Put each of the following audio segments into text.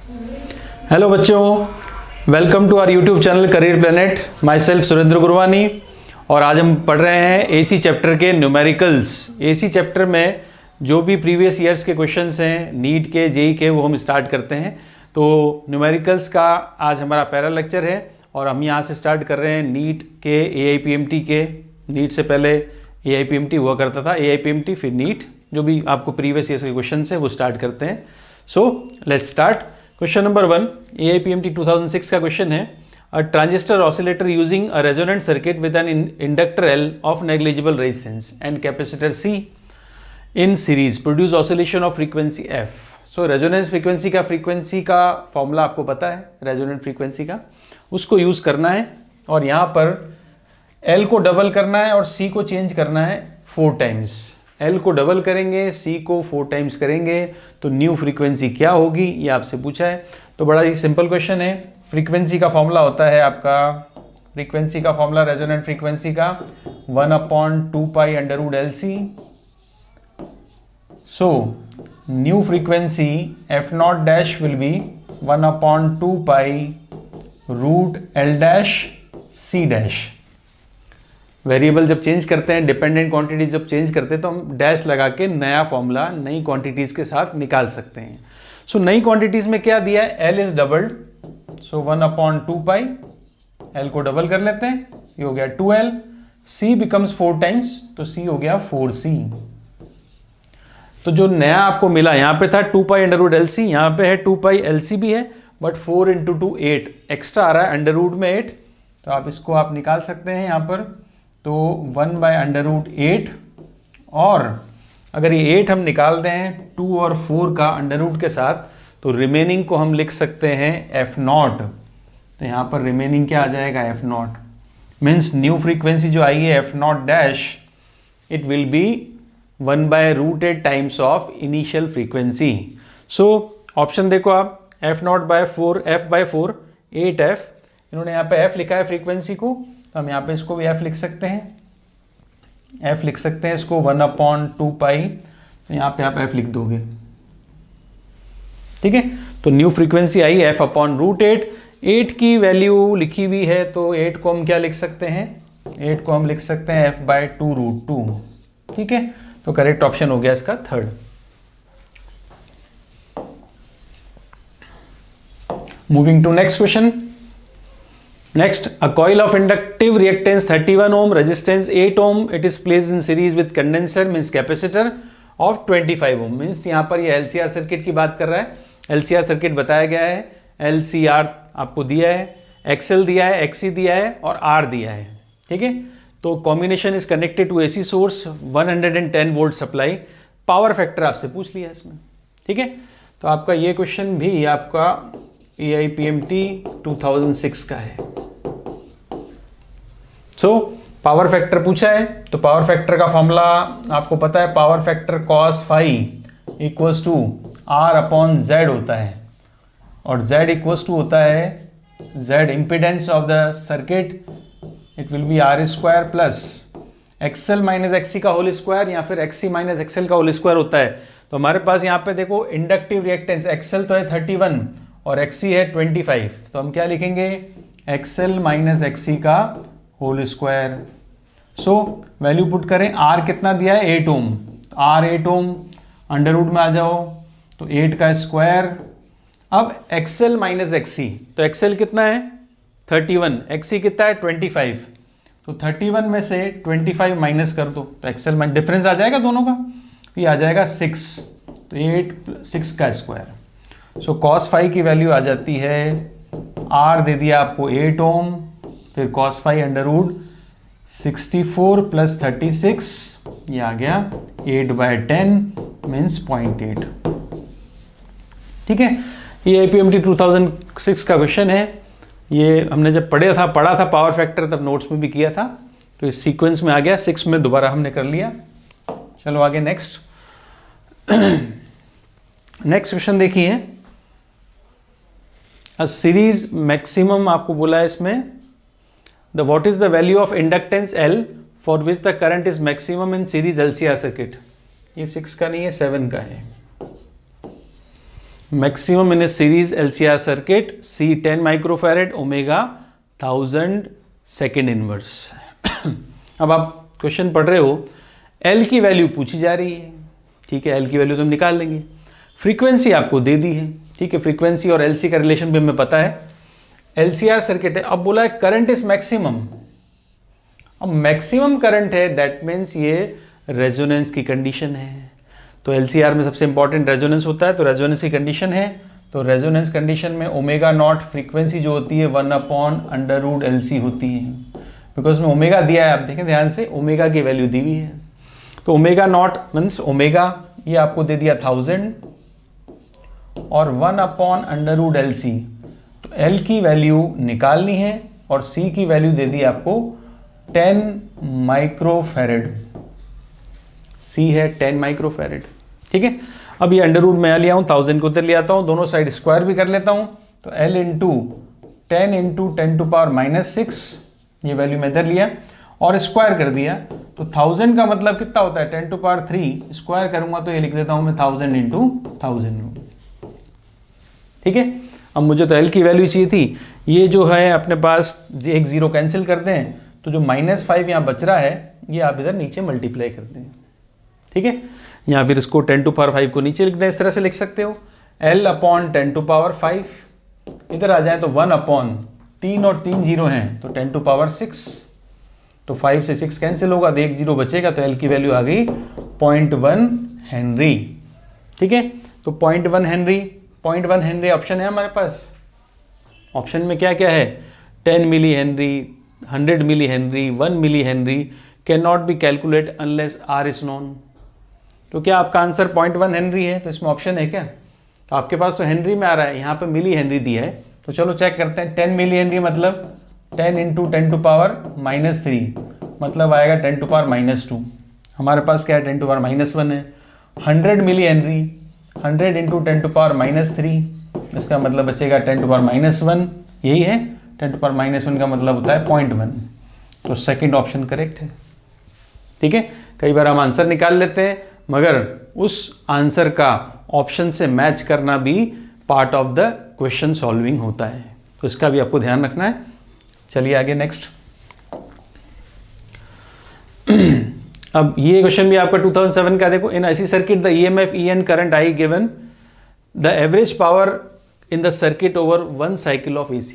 Hello बच्चों, welcome to our YouTube channel career planet. Myself Surendra Gurwani. और आज हम पढ़ रहे हैं एसी चैप्टर के न्यूमेरिकल्स। एसी चैप्टर में जो भी प्रीवियस ईयर्स के क्वेश्चंस हैं नीट के जेई के, वो हम स्टार्ट करते हैं। तो न्यूमेरिकल्स का आज हमारा पहला लेक्चर है और हम यहाँ से स्टार्ट कर रहे हैं नीट के AIPMT के। नीट से पहले AIPMT हुआ करता था, AIPMT फिर नीट, जो भी आपको प्रीवियस ईयर्स के क्वेश्चन है वो स्टार्ट करते हैं। So let's start. Question number 1 AIPMT 2006 का क्वेश्चन है। A transistor oscillator using a resonant circuit with an inductor L of negligible resistance and capacitor C in series produce oscillation of frequency F। So resonance frequency का formula आपको पता है, resonant frequency का, उसको use करना है और यहाँ पर L को डबल करना है और C को चेंज करना है 4 टाइम्स। L को डबल करेंगे, C को 4 टाइम्स करेंगे तो न्यू फ्रीक्वेंसी क्या होगी, ये आपसे पूछा है। तो बड़ा ही सिंपल क्वेश्चन है। फ्रीक्वेंसी का फॉर्मूला होता है आपका, फ्रीक्वेंसी का फॉर्मूला रेजोनेंट फ्रीक्वेंसी का 1/2π√LC। So new frequency F0 dash will be 1/2π√L'(C'). Variable जब चेंज करते हैं, डिपेंडेंट क्वांटिटीज जब चेंज करते हैं तो हम डैश लगा के नया फॉर्मूला नई क्वांटिटीज के साथ निकाल सकते हैं। सो नई क्वांटिटीज में क्या दिया है, L is doubled, so 1/2π, L को डबल कर लेते हैं, ये हो गया 2L, C बिकम्स 4 टाइम्स तो C हो गया 4C। तो जो नया आपको मिला, यहाँ पे था 2π√LC, यहाँ पे है 2πLC भी है, बट 4 × 2 8 एक्स्ट्रा आ रहा है अंडर रूट में 8, तो आप इसको आप निकाल सकते हैं यहाँ पर। तो 1/√8, और अगर ये 8 हम निकाल दें 2 और 4 का अंडर रूट के साथ, तो रिमेनिंग को हम लिख सकते हैं F0। तो यहाँ पर रिमेनिंग क्या आ जाएगा, F0 मीन्स न्यू फ्रीक्वेंसी जो आई है F0 dash, it will be 1/√8 times of initial frequency. So option देखो आप, F0/4, F/4 8F, इन्होंने यहाँ पे F लिखा है फ्रीक्वेंसी को, तो हम यहाँ पे इसको भी F लिख सकते हैं, F लिख सकते हैं इसको 1/2π, तो यहाँ पे आप F लिख दोगे, ठीक है। तो न्यू फ्रीक्वेंसी आई F/√8, 8 की वैल्यू लिखी हुई है, तो 8 को हम क्या लिख सकते हैं, 8 को हम लिख सकते हैं F/2√2, ठीक है। तो करेक्ट ऑप्शन हो गया इसका third. Moving to next question. Next, a coil of inductive reactance 31 ohm, resistance 8 ohm, it is placed in series with condenser means capacitor of 25 ohm। means यहाँ पर ये LCR सर्किट की बात कर रहा है। LCR सर्किट बताया गया है, LCR आपको दिया है, XL दिया है, XC दिया है और R दिया है, ठीक है। तो combination is connected to AC source 110 volt supply. Power factor आपसे पूछ लिया इसमें, ठीक है। तो आपका ये क्वेश्चन भी आपका AIPMT 2006 का है। सो पावर फैक्टर पूछा है, तो पावर फैक्टर का फॉर्मूला आपको पता है, power factor cos phi equals to R/Z होता है, और Z इक्वल्स टू होता है Z impedance of the circuit, it will be R² plus XL minus XC का होल स्क्वायर, या फिर XC माइनस XL का होल स्क्वायर होता है। तो हमारे पास यहाँ पे देखो इंडक्टिव रिएक्टेंस XL तो है 31 और XC है 25, तो हम क्या लिखेंगे, XL माइनस XC का whole square. So value put करें, R कितना दिया है 8 ohm, R 8 ohm, under root में आ जाओ तो 8 का स्क्वायर। अब XL माइनस XC, तो XL कितना है 31, XC कितना है 25, तो 31 में से 25 माइनस कर दो तो XL माइनस डिफरेंस आ जाएगा दोनों का, तो ये आ जाएगा 6, तो 8 6 का स्क्वायर। सो cos phi की वैल्यू आ जाती है, R दे दिया आपको 8 ओम, फिर cos phi under root 64 plus 36, ये आ गया 8/10 मीन्स 0.8, ठीक है। ये AIPMT 2006 का क्वेश्चन है। ये हमने जब पढ़ा था पावर फैक्टर, तब नोट्स में भी किया था, तो इस सीक्वेंस में आ गया, 6 में दोबारा हमने कर लिया। चलो आगे नेक्स्ट। नेक्स्ट क्वेश्चन देखिए, सीरीज मैक्सिमम आपको बोला है इसमें, the what is the value of inductance L for which the current is maximum in series LCR circuit. ये 6 का नहीं है, 7 का है। Maximum in A series LCR circuit, C 10 microfarad, omega 1000 second inverse. अब आप क्वेश्चन पढ़ रहे हो, L की वैल्यू पूछी जा रही है, ठीक है, L की वैल्यू तो हम निकाल लेंगे। फ्रीक्वेंसी आपको दे दी है, ठीक है, फ्रीक्वेंसी और LC का रिलेशन भी हमें पता है। LCR सर्किट है, अब बोला है करंट इज मैक्सिमम। अब मैक्सिमम करंट है, दैट मीन्स ये रेजोनेंस की कंडीशन है। तो LCR में सबसे इंपॉर्टेंट रेजोनेंस होता है, तो रेजोनेंस की कंडीशन है। तो रेजोनेंस कंडीशन में ओमेगा नॉट फ्रीक्वेंसी जो होती है 1/√LC होती है, बिकॉज में ओमेगा दिया है, आप देखें ध्यान से, ओमेगा की वैल्यू दी हुई है। तो ओमेगा नॉट मीन्स ओमेगा ये आपको दे दिया 1000 और 1/√LC। तो L की वैल्यू निकालनी है और C की वैल्यू दे दी आपको 10 माइक्रोफैरेड। C है 10 माइक्रोफैरेड, ठीक है। अब ये अंडर रूट में लिया हूँ, 1000 को उधर ले आता हूँ, दोनों साइड स्क्वायर भी कर लेता हूँ। तो L इंटू 10 × 10⁻⁶ ये वैल्यू मैं इधर लिया और स्क्वायर कर दिया। तो 1000 का मतलब कितना होता है 10⁻³ स्क्वायर करूंगा तो ये लिख देता हूँ मैं 1000 × 1000, ठीक है। अब मुझे तो L की वैल्यू चाहिए थी, ये जो है अपने पास एक जीरो कैंसिल करते हैं, तो जो -5 यहाँ बच रहा है ये आप इधर नीचे मल्टीप्लाई करते हैं, ठीक है। या फिर इसको 10⁵ को नीचे लिख दें, इस तरह से लिख सकते हो L/10⁵। इधर आ जाए तो 1/3 और 3 जीरो हैं तो 10⁶। तो 5 से 6 कैंसिल होगा तो 1 जीरो बचेगा, तो L की वैल्यू आ गई 0.1 हेनरी, ठीक है। तो 0.1 हेनरी, 0.1 हेनरी ऑप्शन है हमारे पास। ऑप्शन में क्या क्या है, 10 milli henry, 100 milli henry, 1 milli henry, can not be calculate unless R is known. तो क्या आपका आंसर 0.1 हेनरी है? तो इसमें ऑप्शन है क्या? तो आपके पास तो हेनरी में आ रहा है, यहाँ पे मिली हेनरी दिया है, तो चलो चेक करते हैं। 10 मिली हेनरी मतलब 10 × 10⁻³ मतलब आएगा 10⁻²। हमारे पास क्या है 10⁻1 है। 100 मिली हेनरी 100 × 10⁻³ इसका मतलब बचेगा 10⁻1, यही है। 10⁻1 का मतलब होता है 0.1, तो सेकंड ऑप्शन करेक्ट है, ठीक है। कई बार हम आंसर निकाल लेते हैं मगर उस आंसर का ऑप्शन से मैच करना भी part of the question solving होता है, तो इसका भी आपको ध्यान रखना है। चलिए आगे नेक्स्ट। अब ये क्वेश्चन भी आपका 2007 का देखो। इन ऐसी circuit the EMF E and current I given the average power in the circuit over 1 cycle of AC।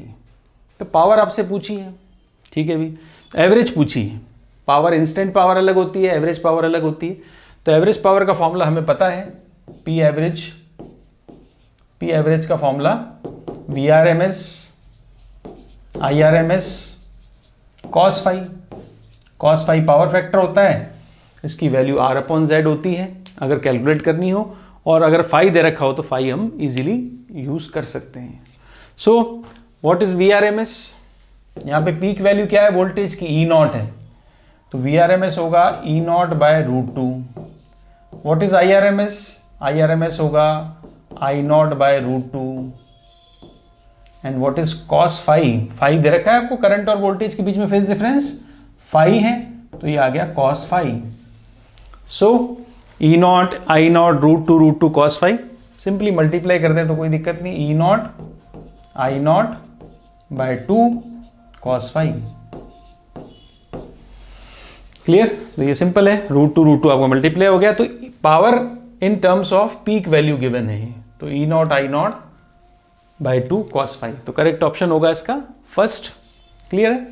तो पावर आपसे पूछी है, ठीक है भी, एवरेज पूछी है। पावर इंस्टेंट पावर अलग होती है, एवरेज पावर अलग होती है। तो एवरेज पावर का फॉर्मूला हमें पता है, P एवरेज का formula VRMS IRMS cos phi power factor होता है, इसकी वैल्यू R/Z होती है अगर कैलकुलेट करनी हो, और अगर फाई दे रखा हो तो फाई हम इजीली यूज कर सकते हैं। So what is VRMS? यहाँ पे पीक वैल्यू क्या है वोल्टेज की, E0 है, तो VRMS होगा E0/√2। What is IRMS? IRMS होगा I0/√2। And what is cos phi? Phi दे रखा है आपको, करंट और वोल्टेज के बीच में फेज डिफरेंस फाई है, तो ये आ गया cos phi। सो E0 I0√2 cos phi, simply multiply कर दें तो कोई दिक्कत नहीं। E0 I0/2 cos phi, clear? तो ये सिंपल है, √2 आपको मल्टीप्लाई हो गया। तो power in terms of peak value given है, तो E0 I0/2 cos phi, तो करेक्ट ऑप्शन होगा इसका फर्स्ट। क्लियर है?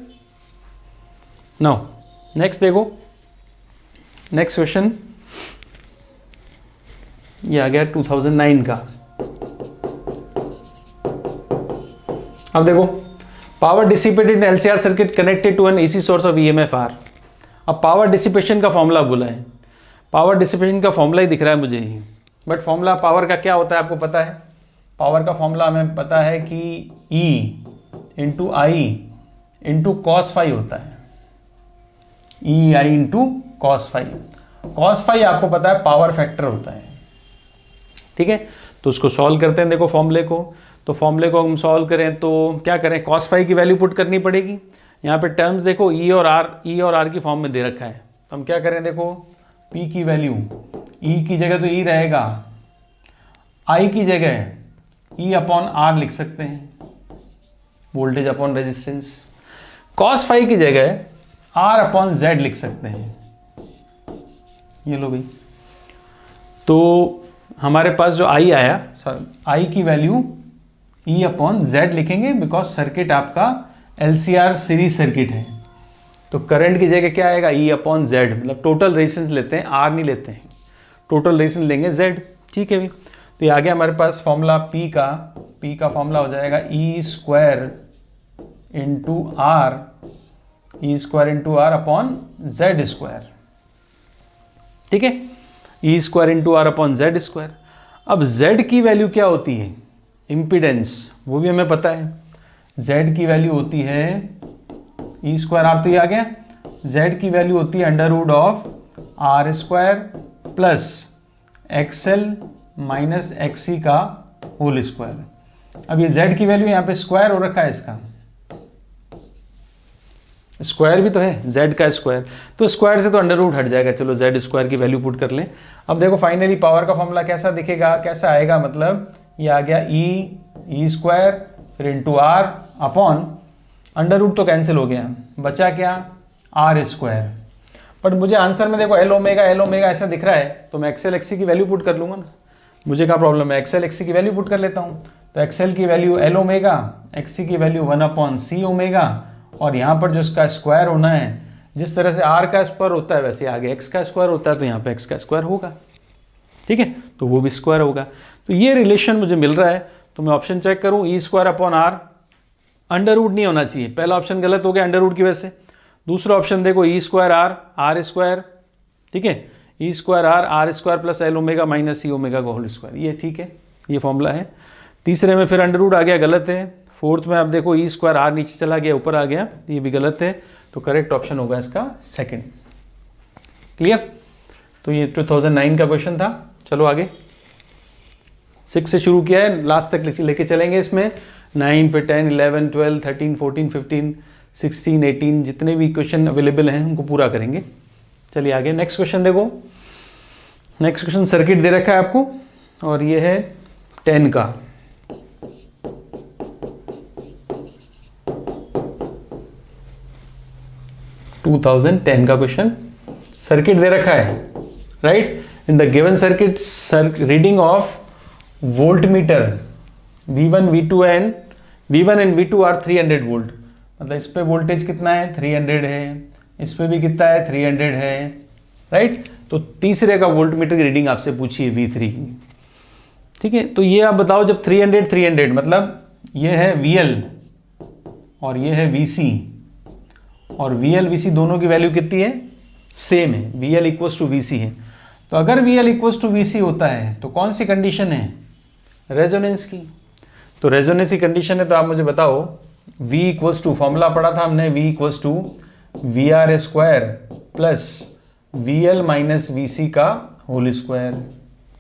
नाउ नेक्स्ट देखो, नेक्स्ट क्वेश्चन ये आ गया 2009 का। अब देखो, power dissipated in LCR circuit connected to an AC source of EMF R। अब पावर डिसिपेशन का फॉर्मूला बोला है, पावर डिसिपेशन का फॉर्मूला ही दिख रहा है मुझे ही, बट फॉर्मूला पावर का क्या होता है आपको पता है? पावर का फॉर्मूला हमें पता है कि E × I × cos phi होता है, EI × cos phi। cos phi आपको पता है पावर फैक्टर होता है, ठीक है। तो उसको सॉल्व करते हैं, देखो फॉर्मूले को। तो फॉर्मूले को हम सॉल्व करें तो क्या करें, cos phi की वैल्यू पुट करनी पड़ेगी। यहाँ पे टर्म्स देखो E और R की फॉर्म में दे रखा है, तो हम क्या करें, देखो P की वैल्यू, E की जगह तो E रहेगा, I की जगह E अपॉन आर लिख सकते हैं, voltage upon resistance. Cos phi की जगह आर अपॉन जेड लिख सकते हैं, ये लो भाई। तो हमारे पास जो आई आया, आई की वैल्यू E अपॉन जेड लिखेंगे बिकॉज सर्किट आपका LCR सीरीज सर्किट है। तो करंट की जगह क्या आएगा, E अपॉन जेड, मतलब टोटल रेजिस्टेंस लेते हैं, आर नहीं लेते हैं, टोटल रेजिस्टेंस लेंगे जेड। ठीक है भाई, तो ये आ गया हमारे पास फॉर्मूला P का फॉर्मूला हो जाएगा E square into R upon Z square. ठीक है, E square into R upon Z square. अब Z की वैल्यू क्या होती है, इम्पीडेंस, वो भी हमें पता है। Z की वैल्यू होती है E स्क्वायर आर, तो ये आ गया। Z की वैल्यू होती है under root of R square plus XL minus XC का होल स्क्वायर। अब ये Z की वैल्यू यहाँ पे स्क्वायर हो रखा है, इसका स्क्वायर भी तो है, Z का स्क्वायर, तो स्क्वायर से तो अंडर रूट हट जाएगा। चलो Z स्क्वायर की वैल्यू पुट कर लें। अब देखो फाइनली पावर का फॉर्मूला कैसा दिखेगा, कैसा आएगा, मतलब ये आ गया E स्क्वायर फिर into R upon under root तो कैंसिल हो गया, बचा क्या, आर स्क्वायर। बट मुझे आंसर में देखो एल ओमेगा ऐसा दिख रहा है, तो मैं XL XC की वैल्यू पुट कर लूंगा ना, मुझे क्या प्रॉब्लम है, XL XC की वैल्यू पुट कर लेता हूँ। तो XL की वैल्यू एल ओमेगा, XC की वैल्यू 1 अपॉन सी ओमेगा, और यहाँ पर जो इसका स्क्वायर होना है, जिस तरह से R का स्क्वायर होता है वैसे आगे X का स्क्वायर होता है, तो यहाँ पे X का स्क्वायर होगा। ठीक है, तो वो भी स्क्वायर होगा। तो ये रिलेशन मुझे मिल रहा है, तो मैं ऑप्शन चेक करूँ, E square upon R, under root नहीं होना चाहिए, पहला ऑप्शन गलत हो गया अंडर रूट की वजह से। दूसरा ऑप्शन देखो E स्क्वायर आर स्क्वायर, ठीक है, E square R square plus L omega minus C omega का होल स्क्वायर, ये ठीक है, ये फॉर्मूला है। तीसरे में फिर अंडर रूट आ गया, गलत है। फोर्थ में आप देखो E स्क्वायर आर नीचे चला गया, ऊपर आ गया, ये भी गलत है। तो करेक्ट ऑप्शन होगा इसका सेकंड। क्लियर, तो ये 2009 का क्वेश्चन था। चलो आगे 6 से शुरू किया है, लास्ट तक लेके चलेंगे इसमें। 9 पे 10 11 12 13 14 15 16 18 जितने भी क्वेश्चन अवेलेबल हैं उनको पूरा करेंगे। चलिए आगे नेक्स्ट क्वेश्चन देखो। नेक्स्ट क्वेश्चन सर्किट दे रखा है आपको, और ये है 10 का। टू 2010 का क्वेश्चन, सर्किट दे रखा है, right. In the given circuit reading of voltmeter V1 V2 and V2 are 300 volt, मतलब इस पे वोल्टेज कितना है 300 है, इस पे भी कितना है 300 है, राइट। तो तीसरे का वोल्ट मीटर की रीडिंग आपसे पूछी है V3, ठीक है। तो ये आप बताओ, जब 300 मतलब ये है VL और ये है VC, और VL VC दोनों की वैल्यू कितनी है, सेम है, VL इक्वल्स टू VC है। तो अगर VL इक्वल्स टू VC होता है तो कौन सी कंडीशन है, रेजोनेंस की। तो रेजोनेंस की कंडीशन है, तो आप मुझे बताओ V इक्वल्स टू, फॉर्मूला पढ़ा था हमने, V equals to VR square plus VL minus VC का होल स्क्वायर,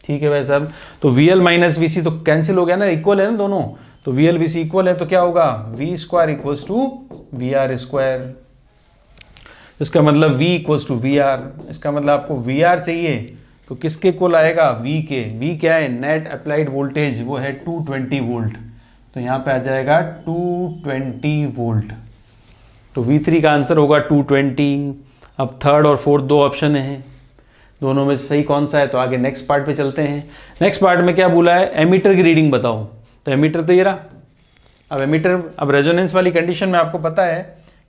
ठीक है भाई साहब। तो VL माइनस VC तो कैंसिल हो गया ना, इक्वल है ना दोनों, तो VL VC इक्वल है, तो क्या होगा V square equals to VR square. इसका मतलब V इक्वल्स टू VR, इसका मतलब आपको VR चाहिए तो किसके इक्वल आएगा, V के। V क्या है, नेट अप्लाइड वोल्टेज, वो है 220 वोल्ट, तो यहाँ पे आ जाएगा 220 वोल्ट। तो V3 का आंसर होगा 220। अब थर्ड और फोर्थ दो ऑप्शन हैं, दोनों में सही कौन सा है, तो आगे नेक्स्ट पार्ट पे चलते हैं। नेक्स्ट पार्ट में क्या बोला है, एमीटर की रीडिंग बताओ। तो एमीटर तो ये रहा। अब एमीटर, अब रेजोनेंस वाली कंडीशन में आपको पता है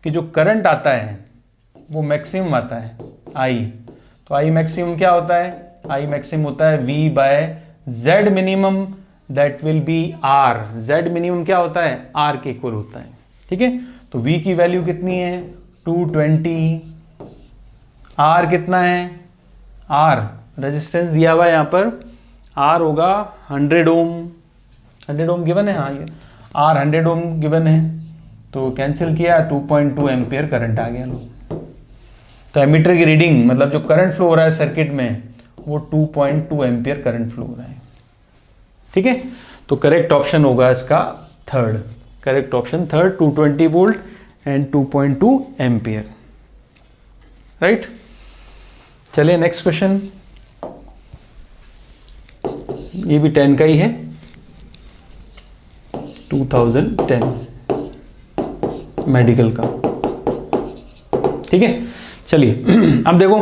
कि जो करंट आता है वो मैक्सिमम आता है I। तो I मैक्सिमम क्या होता है, I मैक्सिमम होता है V by Z minimum, that will be R। Z minimum क्या होता है, R के इक्वल होता है, ठीक है। तो V की वैल्यू कितनी है 220, R कितना है, R रेजिस्टेंस दिया हुआ है यहाँ पर, R होगा 100 ओम, 100 ओम गिवन है, हाँ ये R 100 ओम गिवन है, तो कैंसिल किया 2.2 एम्पियर करंट आ गया लो। तो एमीटर की रीडिंग मतलब जो करंट फ्लो हो रहा है सर्किट में वो 2.2 एम्पियर करंट फ्लो हो रहा है, ठीक है। तो करेक्ट ऑप्शन होगा इसका third, correct option third, 220 volt and 2.2 ampere, right. चलिए नेक्स्ट क्वेश्चन, ये भी 10 का ही है। 2010 मेडिकल का। ठीक है, चलिए अब देखो,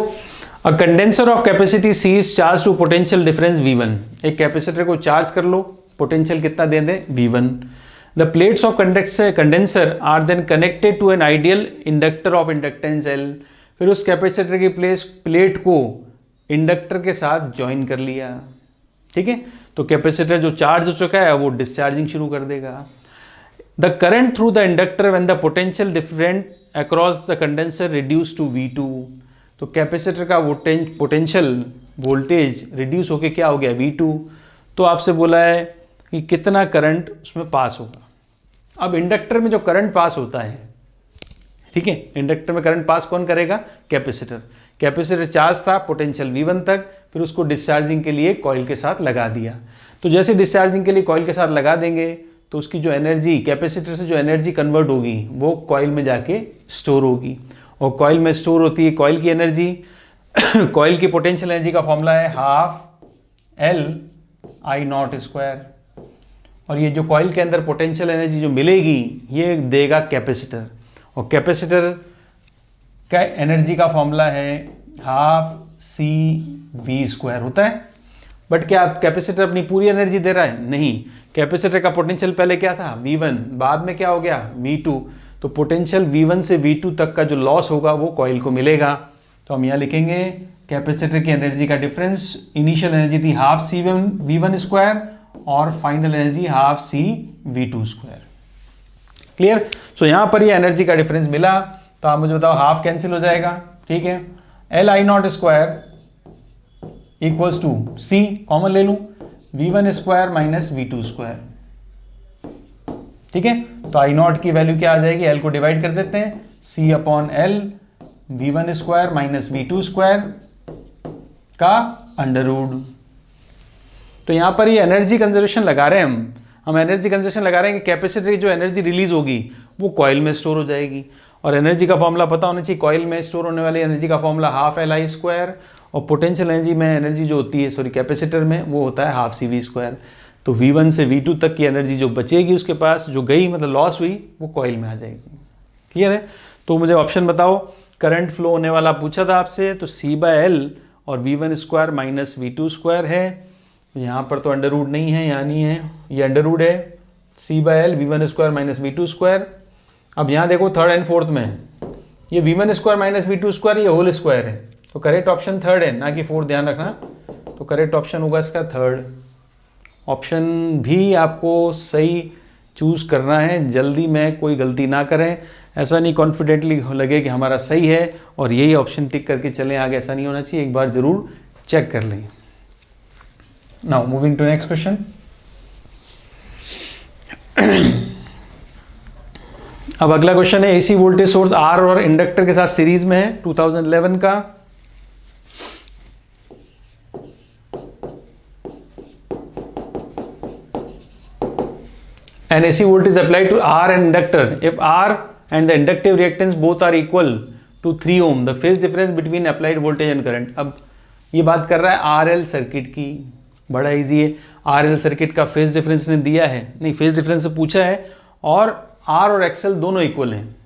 a condenser of capacity C is charge to potential difference V1। एक कैपेसिटर को चार्ज कर लो, पोटेंशियल कितना दे दें V1। The plates of condenser are then connected to an ideal inductor of inductance L। फिर उस कैपेसिटर की प्लेट को इंडक्टर के साथ ज्वाइन कर लिया। ठीक है, तो कैपेसिटर जो चार्ज हो चुका है वो डिस्चार्जिंग शुरू कर देगा। The current through the inductor when the potential different across the condenser reduce to V2। तो कैपेसिटर का पोटेंशियल वोल्टेज रिड्यूस होके क्या हो गया V2। तो आपसे बोला है कि कितना करंट उसमें पास होगा। अब इंडक्टर में जो करंट पास होता है, ठीक है, इंडक्टर में करंट पास कौन करेगा? कैपेसिटर। कैपेसिटर चार्ज था पोटेंशियल V1 तक, फिर उसको डिस्चार्जिंग के लिए कॉइल के साथ लगा दिया। तो जैसे डिस्चार्जिंग के लिए कॉइल के साथ लगा देंगे तो उसकी जो एनर्जी, कैपेसिटर से जो एनर्जी कन्वर्ट होगी वो कॉइल में जाके स्टोर होगी, और कॉइल में स्टोर होती है कॉइल की एनर्जी। कॉइल की पोटेंशियल एनर्जी का फॉर्मूला है ½LI0²। और ये जो कॉइल के अंदर पोटेंशियल एनर्जी जो मिलेगी ये देगा कैपेसिटर, और कैपेसिटर का एनर्जी का फॉर्मूला है ½CV² होता है। बट क्या कैपेसिटर अपनी पूरी एनर्जी दे रहा है? नहीं, कैपेसिटर का पोटेंशियल पहले क्या था? V1, बाद में क्या हो गया? V2। तो पोटेंशियल V1 से V2 तक का जो लॉस होगा वो कॉइल को मिलेगा। तो हम यहाँ लिखेंगे कैपेसिटर की एनर्जी का डिफरेंस, इनिशियल एनर्जी थी ½CV1² और फाइनल एनर्जी ½CV2²। क्लियर? सो यहाँ पर ये एनर्जी का डिफरेंस मिला, तो आप मुझे बताओ हाफ कैंसिल हो जाएगा। ठीक है, LI0² equals to C common ले लूँ, V1² माइनस V2²। ठीक है, तो I0 की वैल्यू क्या आ जाएगी? L को डिवाइड कर देते हैं, C/L V1² माइनस V2² का अंडररूट। तो यहाँ पर ये एनर्जी कंजर्वेशन लगा रहे हैं हम एनर्जी कंजर्वेशन लगा रहे हैं कि कैपेसिटर की जो एनर्जी रिलीज होगी वो कॉइल में स्टोर हो जाएगी। और एनर्जी का फॉर्मूला पता होना चाहिए, कॉइल में स्टोर होने वाली एनर्जी का फॉर्मूला ½ LI², और पोटेंशियल एनर्जी में एनर्जी जो होती है कैपेसिटर में वो होता है ½ CV²। तो V1 से V2 तक की एनर्जी जो बचेगी उसके पास, जो गई मतलब लॉस हुई, वो कॉइल में आ जाएगी। क्लियर है? तो मुझे ऑप्शन बताओ, करंट फ्लो होने वाला पूछा था आपसे, तो C/L और V1² माइनस V2² है। यहाँ पर तो अंडररूट नहीं है, यहाँ नहीं है, ये अंडररूट है, C/L V1² माइनस V2²। अब यहाँ देखो थर्ड एंड फोर्थ में ये V1² माइनस V2², ये होल स्क्वायर है, तो करेक्ट ऑप्शन थर्ड है, ना कि फोर्थ, ध्यान रखना। तो करेक्ट ऑप्शन होगा इसका थर्ड ऑप्शन। भी आपको सही चूज करना है, जल्दी में कोई गलती ना करें, ऐसा नहीं कॉन्फिडेंटली लगे कि हमारा सही है और यही ऑप्शन टिक करके चलें आगे, ऐसा नहीं होना चाहिए, एक बार जरूर चेक कर लें। Now moving to next question. अब अगला क्वेश्चन है, एसी वोल्टेज सोर्स R और इंडक्टर के साथ सीरीज में है, 2011 का। An AC voltage is applied to R and inductor. If R and the inductive reactance both are equal to 3 ohm, the phase difference between applied voltage and current. अब ये बात कर रहा है RL सर्किट की, बड़ा इजी है। RL circuit का फेज डिफरेंस ने दिया है, नहीं फेज डिफरेंस से पूछा है, और R और XL दोनों इक्वल हैं।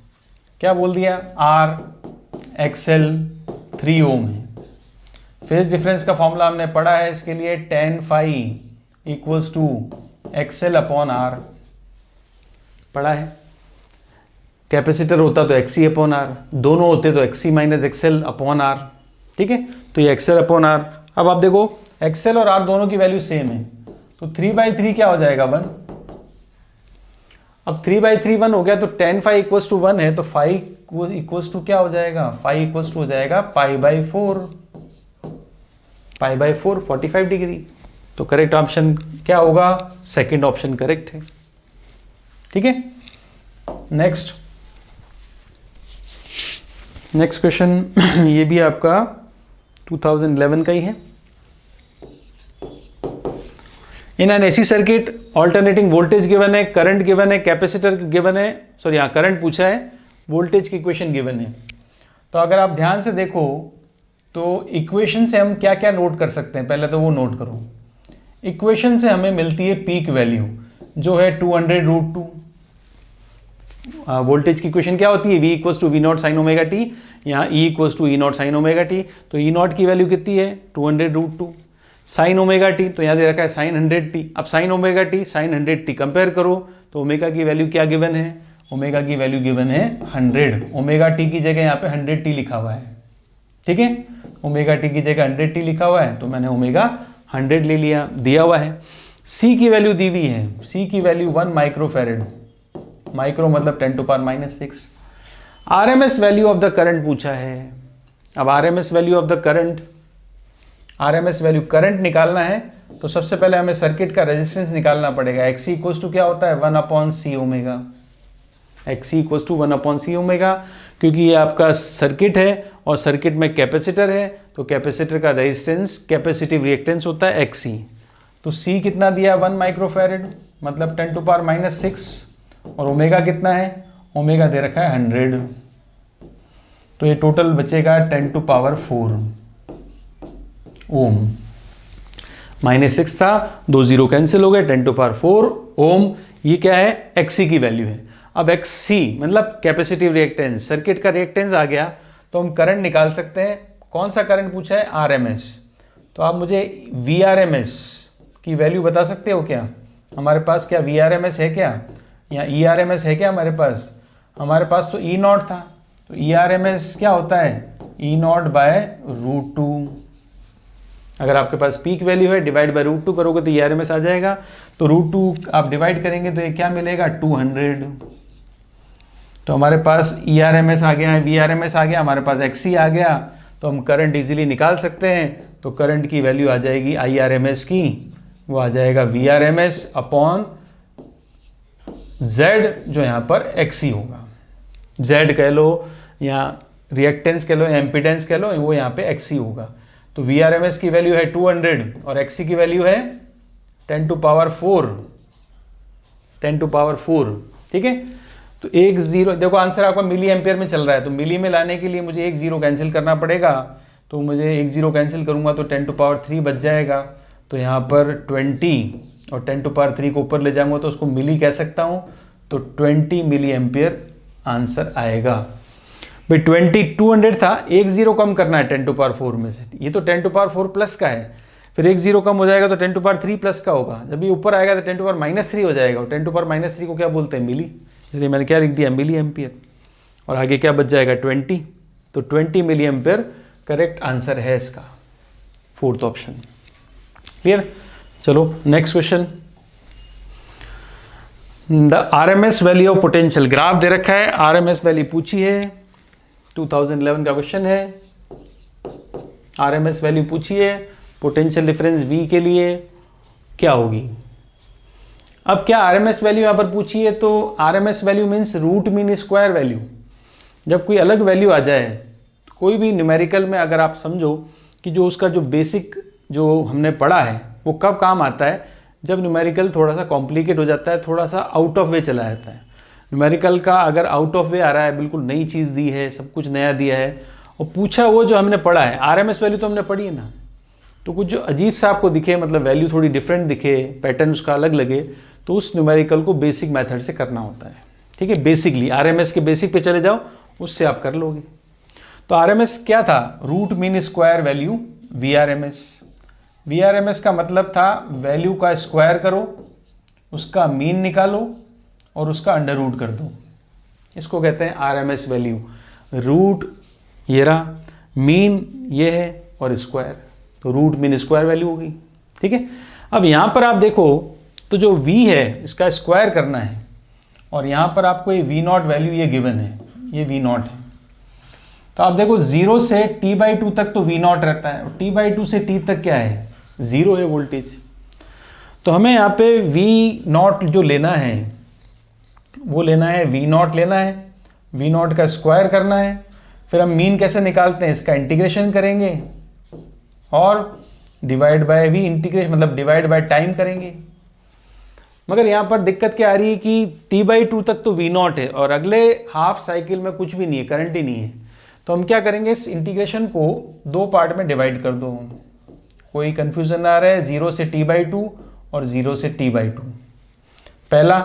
क्या बोल दिया? R XL 3 ओम है। फेज डिफरेंस का फॉर्मूला हमने पढ़ा है इसके लिए, tan phi equals to XL/R पढ़ा है। कैपेसिटर होता तो XC/R, दोनों होते तो XC माइनस XL/R। ठीक है, तो ये XL/R। अब आप देखो XL और R दोनों की वैल्यू सेम है, तो 3/3 क्या हो जाएगा? 1। अब 3/3 1 हो गया, तो tan phi इक्वल्स टू 1 है, तो phi इक्वल्स टू क्या हो जाएगा? phi इक्वल्स टू हो जाएगा π/4, 45 डिग्री। तो करेक्ट ऑप्शन क्या होगा? सेकंड ऑप्शन करेक्ट है। ठीक है, नेक्स्ट क्वेश्चन ये भी आपका 2011 का ही है। In an AC circuit alternating voltage given है, करंट गिवन है, कैपेसिटर गिवन है, सॉरी यहाँ करंट पूछा है, वोल्टेज की इक्वेशन गिवन है। तो अगर आप ध्यान से देखो तो इक्वेशन से हम क्या क्या नोट कर सकते हैं, पहले तो वो नोट करो। इक्वेशन से हमें मिलती है पीक वैल्यू, जो है 200√2। वोल्टेज की इक्वेशन क्या होती है, V equals to V naught sine omega T, यहाँ E equals to E naught sine omega T. तो ई नॉट की वैल्यू कितनी है 200√2, साइन ओमेगा टी तो यहाँ दे रखा है साइन 100t। अब sine omega T sine 100t compare करो तो ओमेगा की वैल्यू क्या गिवन है, ओमेगा की वैल्यू गिवन है 100। ओमेगा टी की जगह यहाँ पे 100t लिखा हुआ है, ठीक है, ओमेगा टी की जगह 100t लिखा हुआ है तो मैंने ओमेगा 100 ले लिया, दिया हुआ है। C की वैल्यू दी हुई है, C की वैल्यू 1 माइक्रोफेरेड, माइक्रो मतलब 10⁻⁶। RMS value of the current पूछा है। अब RMS value of the current, RMS value current निकालना है तो सबसे पहले हमें सर्किट का रेजिस्टेंस निकालना पड़ेगा। XC इक्वल्स टू क्या होता है 1/C omega, XC equals to 1/C omega, क्योंकि ये आपका सर्किट है और सर्किट में कैपेसिटर है तो कैपेसिटर का रेजिस्टेंस कैपेसिटिव रिएक्टेंस होता है XC। तो C कितना दिया 1 माइक्रोफेरेड मतलब 10⁻⁶, और ओमेगा कितना है, ओमेगा दे रखा है 100, तो ये टोटल बचेगा 10⁴ ओम। -6 था, 2 0 कैंसिल हो गए, 10⁴ ओम। ये क्या है, XC की वैल्यू है। अब XC मतलब कैपेसिटिव रिएक्टेंस, सर्किट का रिएक्टेंस आ गया तो हम करंट निकाल सकते हैं। कौन सा करंट पूछा है, RMS। तो आप मुझे VRMS की वैल्यू बता सकते हो क्या, हमारे पास क्या VRMS है क्या, या ERMS है क्या हमारे पास, हमारे पास तो E0 था, तो ERMS क्या होता है E0/√2। अगर आपके पास पीक वैल्यू है डिवाइड बाय √2 करोगे तो ERMS आ जाएगा, तो √2 आप डिवाइड करेंगे तो ये क्या मिलेगा 200। तो हमारे पास ERMS आ गया है, VRMS आ गया, हमारे पास XC आ गया, तो हम करंट इजीली निकाल सकते हैं। तो करंट की वैल्यू आ जाएगी IRMS की, वो आ जाएगा VRMS अपॉन Z, जो यहाँ पर XC होगा। Z कह लो या रिएक्टेंस कह लो या एम्पिडेंस कह लो, वो यहाँ पे XC होगा। तो VRMS की वैल्यू है 200 और XC की वैल्यू है 10⁴, ठीक है। तो 1 0, देखो आंसर आपका मिली एम्पियर में चल रहा है, तो मिली में लाने के लिए मुझे 1 0 कैंसिल करना पड़ेगा, तो मुझे 1 0 कैंसिल करूंगा तो 10⁻³ बच जाएगा। तो यहाँ पर 20 और 10⁻³ को ऊपर ले जाऊंगा तो उसको मिली कह सकता हूँ, तो 20 मिली एम्पियर आंसर आएगा। भाई 200 था, 1 0 कम करना है 10⁴ में से, ये तो 10⁴ प्लस का है, फिर 1 0 कम हो जाएगा तो 10⁻³ प्लस का होगा, जब ये ऊपर आएगा तो 10⁻³ हो जाएगा, और 10⁻³ को क्या बोलते हैं मिली, इसलिए मैंने क्या लिख दिया मिली एम्पियर। और आगे क्या बच जाएगा 20, तो 20 मिली एम्पियर करेक्ट आंसर है इसका, 4th ऑप्शन। क्लियर। चलो next question. The RMS value of potential, graph दे रखा है, RMS वैल्यू पूछी है, 2011 का क्वेश्चन है। RMS वैल्यू पूछी है, पोटेंशियल डिफरेंस V के लिए क्या होगी। अब क्या RMS वैल्यू यहाँ पर पूछी है, तो RMS value means root mean square value. जब कोई अलग वैल्यू आ जाए, कोई भी न्यूमेरिकल में, अगर आप समझो कि जो उसका जो बेसिक जो हमने पढ़ा है वो कब काम आता है, जब न्यूमेरिकल थोड़ा सा कॉम्प्लिकेट हो जाता है, थोड़ा सा आउट ऑफ वे चला जाता है। न्यूमेरिकल का अगर आउट ऑफ वे आ रहा है, बिल्कुल नई चीज़ दी है, सब कुछ नया दिया है, और पूछा वो जो हमने पढ़ा है, RMS वैल्यू तो हमने पढ़ी है ना, तो कुछ जो अजीब सा आपको दिखे, मतलब वैल्यू थोड़ी डिफरेंट दिखे, पैटर्न उसका अलग लगे, तो उस न्यूमेरिकल को बेसिक मेथड से करना होता है। ठीक है, बेसिकली RMS के बेसिक पे चले जाओ, उससे आप कर लोगे। तो RMS क्या था, root mean square value VRMS। VRMS का मतलब था वैल्यू का स्क्वायर करो, उसका मीन निकालो और उसका अंडर रूट कर दो, इसको कहते हैं RMS वैल्यू। रूट ये रहा, मीन ये है और स्क्वायर, तो रूट मीन स्क्वायर वैल्यू होगी। ठीक है, अब यहाँ पर आप देखो तो जो V है इसका स्क्वायर करना है, और यहाँ पर आपको ये V0 वैल्यू ये गिवन है, ये V0 है। तो आप देखो 0 से T/2 तक तो V0 रहता है, और T/2 से T तक क्या है, 0 है वोल्टेज। तो हमें यहाँ पे V0 जो लेना है वो लेना है, V0 लेना है, V0 का स्क्वायर करना है। फिर हम मीन कैसे निकालते हैं, इसका इंटीग्रेशन करेंगे और डिवाइड बाय V इंटीग्रेशन मतलब डिवाइड बाय टाइम करेंगे। मगर यहाँ पर दिक्कत क्या आ रही है कि T/2 तक तो V0 है और अगले हाफ साइकिल में कुछ भी नहीं है, करंट ही नहीं है। तो हम क्या करेंगे, इस इंटीग्रेशन को 2 पार्ट में डिवाइड कर दो। कोई कन्फ्यूजन आ रहा है, 0 से T/2 और 0 से T/2। पहला,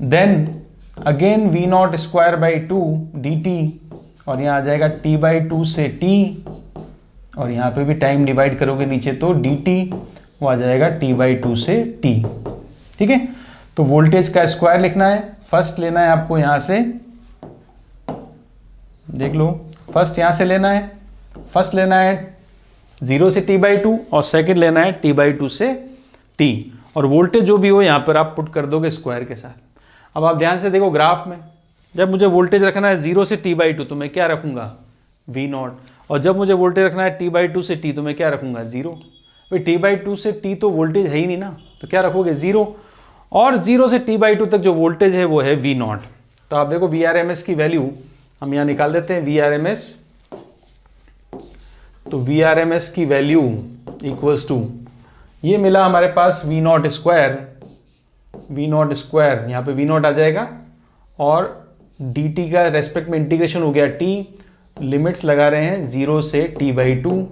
then again V naught square by two D T, और यहाँ आ जाएगा t बाई टू से t, और यहाँ पे भी टाइम डिवाइड करोगे नीचे तो डी टी, वो आ जाएगा t बाई टू से t। ठीक है, तो वोल्टेज का स्क्वायर लिखना है। फर्स्ट लेना है आपको यहाँ से, देख लो, फर्स्ट यहाँ से लेना है, फर्स्ट लेना है 0 से t बाई टू, और सेकेंड लेना है t बाई टू से t, और वोल्टेज जो भी हो यहाँ पर आप पुट कर दोगे स्क्वायर के साथ। अब आप ध्यान से देखो ग्राफ में, जब मुझे वोल्टेज रखना है 0 से t बाई टू तो मैं क्या रखूंगा, v नॉट, और जब मुझे वोल्टेज रखना है t बाई टू से t तो मैं क्या रखूंगा, 0। भाई t बाई टू से t तो वोल्टेज है ही नहीं ना, तो क्या रखोगे, 0, और 0 से t बाई टू तक जो वोल्टेज है वो है v नॉट। तो आप देखो Vrms की वैल्यू हम यहाँ निकाल देते हैं, Vrms, तो Vrms की वैल्यू इक्वल्स टू, ये मिला हमारे पास v नॉट स्क्वायर, यहाँ पे v नॉट आ जाएगा, और dt का रेस्पेक्ट में इंटीग्रेशन हो गया t, लिमिट्स लगा रहे हैं 0 से t बाई टू,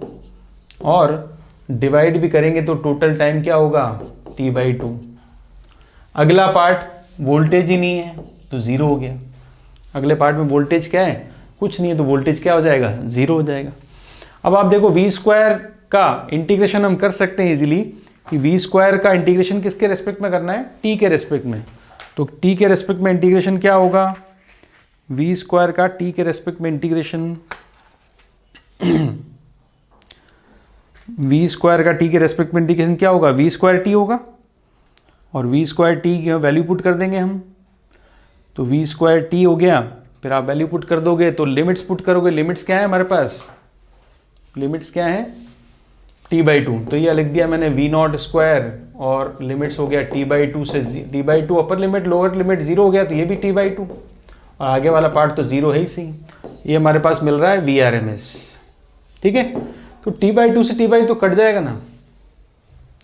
और डिवाइड भी करेंगे तो टोटल टाइम क्या होगा, t बाई टू। अगला पार्ट वोल्टेज ही नहीं है तो 0 हो गया, अगले पार्ट में वोल्टेज क्या है, कुछ नहीं है, तो वोल्टेज क्या हो जाएगा, 0 हो जाएगा। अब आप देखो v स्क्वायर का इंटीग्रेशन हम कर सकते हैं इजीली, कि v स्क्वायर का इंटीग्रेशन किसके रेस्पेक्ट में करना है, t के रेस्पेक्ट में। तो t के रेस्पेक्ट में इंटीग्रेशन क्या होगा, v स्क्वायर का t के रेस्पेक्ट में इंटीग्रेशन v स्क्वायर का t के रेस्पेक्ट में इंटीग्रेशन क्या होगा, v स्क्वायर t होगा, और v स्क्वायर t की वैल्यू पुट कर देंगे हम, तो v स्क्वायर t हो गया। फिर आप वैल्यू पुट कर दोगे तो लिमिट्स पुट करोगे, लिमिट्स क्या है हमारे पास, लिमिट्स क्या है, t बाई टू, तो ये लिख दिया मैंने v नॉट स्क्वायर, और लिमिट्स हो गया t बाई टू से t by to, upper limit lower limit 0 हो गया, तो ये भी t बाई टू, और आगे वाला पार्ट तो 0 है ही सही। ये हमारे पास मिल रहा है Vrms। ठीक है, तो t बाई टू से t बाई टू कट जाएगा ना,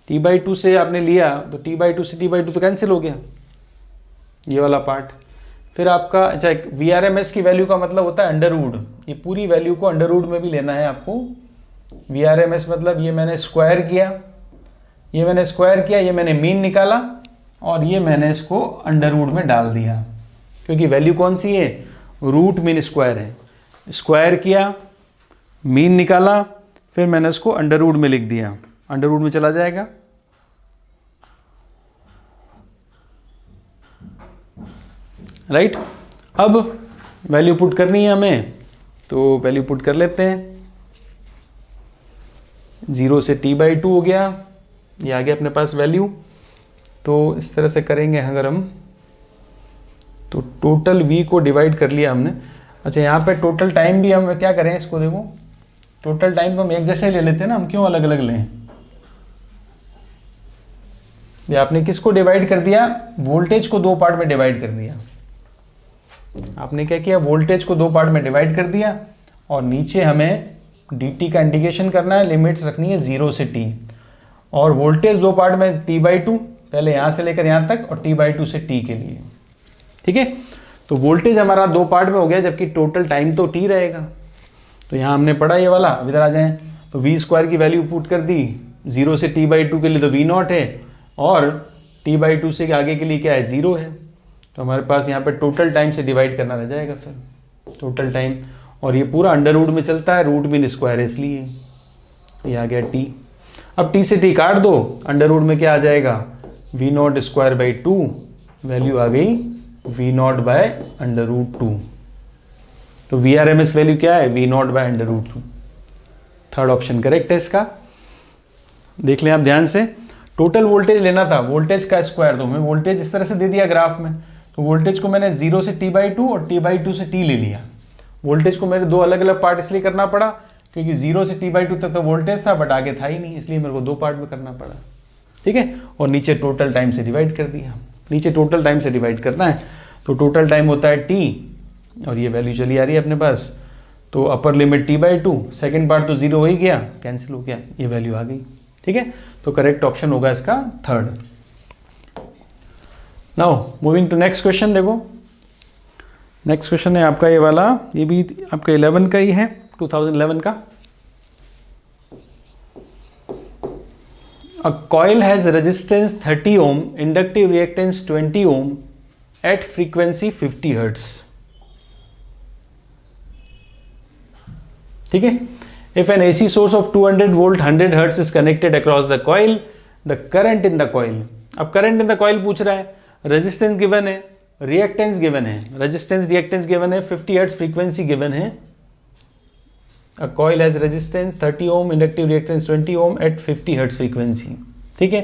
t बाई टू से आपने लिया तो t बाई टू से t बाई टू तो कैंसिल हो गया ये वाला पार्ट। फिर आपका, अच्छा, Vrms की वैल्यू का मतलब होता है अंडर रूट, ये पूरी वैल्यू को अंडर रूट में भी लेना है आपको। Vrms मतलब ये मैंने स्क्वायर किया, ये मैंने मीन निकाला, और ये मैंने इसको अंडर रूट में डाल दिया, क्योंकि वैल्यू कौन सी है, रूट मीन स्क्वायर है। स्क्वायर किया, मीन निकाला, फिर मैंने इसको अंडर रूट में लिख दिया, अंडर रूट में चला जाएगा। राइट, अब वैल्यू पुट करनी है हमें, तो वैल्यू पुट कर लेते हैं। 0 से t बाई टू हो गया, ये आ गया अपने पास वैल्यू। तो इस तरह से करेंगे अगर हम, तो टोटल v को डिवाइड कर लिया हमने। अच्छा, यहाँ पे टोटल टाइम भी हम क्या करें, इसको देखो, टोटल टाइम तो हम एक जैसे ही ले लेते हैं ना, हम क्यों अलग अलग लें। ये आपने किसको डिवाइड कर दिया, वोल्टेज को दो पार्ट में डिवाइड कर दिया। आपने क्या किया, वोल्टेज को दो पार्ट में डिवाइड कर दिया, और नीचे हमें dt का इंटीग्रेशन करना है, लिमिट्स रखनी है 0 से t, और वोल्टेज दो पार्ट में t बाई टू, पहले यहाँ से लेकर यहाँ तक, और t बाई टू से t के लिए। ठीक है, तो वोल्टेज हमारा दो पार्ट में हो गया, जबकि टोटल टाइम तो t रहेगा। तो यहाँ हमने पढ़ा ये वाला, इधर आ जाएं, तो v स्क्वायर की वैल्यू पुट कर दी, 0 से t बाई टू के लिए तो v नॉट है, और t बाई टू से आगे के लिए क्या है, 0 है। तो हमारे पास यहाँ पे टोटल टाइम से डिवाइड करना रह जाएगा फिर, टोटल टाइम, और ये पूरा अंडर रूट में चलता है, रूट मीन स्क्वायर है इसलिए ये आ गया t। अब t से t काट दो, अंडर रूट में क्या आ जाएगा, v nought square by two, value आ गई v nought by under root two. तो Vrms वैल्यू क्या है, v nought by under root two. Third option correct है इसका। देख लें आप ध्यान से, टोटल वोल्टेज लेना था, वोल्टेज का स्क्वायर, तो हमें वोल्टेज इस तरह से दे दिया ग्राफ में, तो वोल्टेज को मैंने 0 से t बाई टू और t बाई टू से t ले लिया। वोल्टेज को मेरे दो अलग अलग पार्ट इसलिए करना पड़ा क्योंकि 0 से t बाई टू तक तो वोल्टेज था, बट आगे था ही नहीं, इसलिए मेरे को दो पार्ट में करना पड़ा। ठीक है, और नीचे टोटल टाइम से डिवाइड कर दिया, नीचे टोटल टाइम से डिवाइड करना है, तो टोटल टाइम होता है t, और ये वैल्यू चली आ रही है अपने पास, तो upper limit t by to, second part तो 0 हो ही गया, कैंसिल हो गया, ये वैल्यू आ गई। ठीक है, तो करेक्ट ऑप्शन होगा इसका third. Now moving to next question. देखो नेक्स्ट क्वेश्चन है आपका ये वाला, ये भी आपका 11 का ही है, 2011 का। A coil has resistance 30 ohm, inductive reactance 20 ohm at frequency 50 hertz. ठीक है. If an AC source of 200 volt 100 hertz is connected across the coil, the current in the coil. अब current in the coil पूछ रहा है, resistance given है, reactance given है, resistance reactance given है, 50 hertz frequency given है. A coil has resistance 30 ohm, inductive reactance 20 ohm at 50 hertz frequency. ठीक है.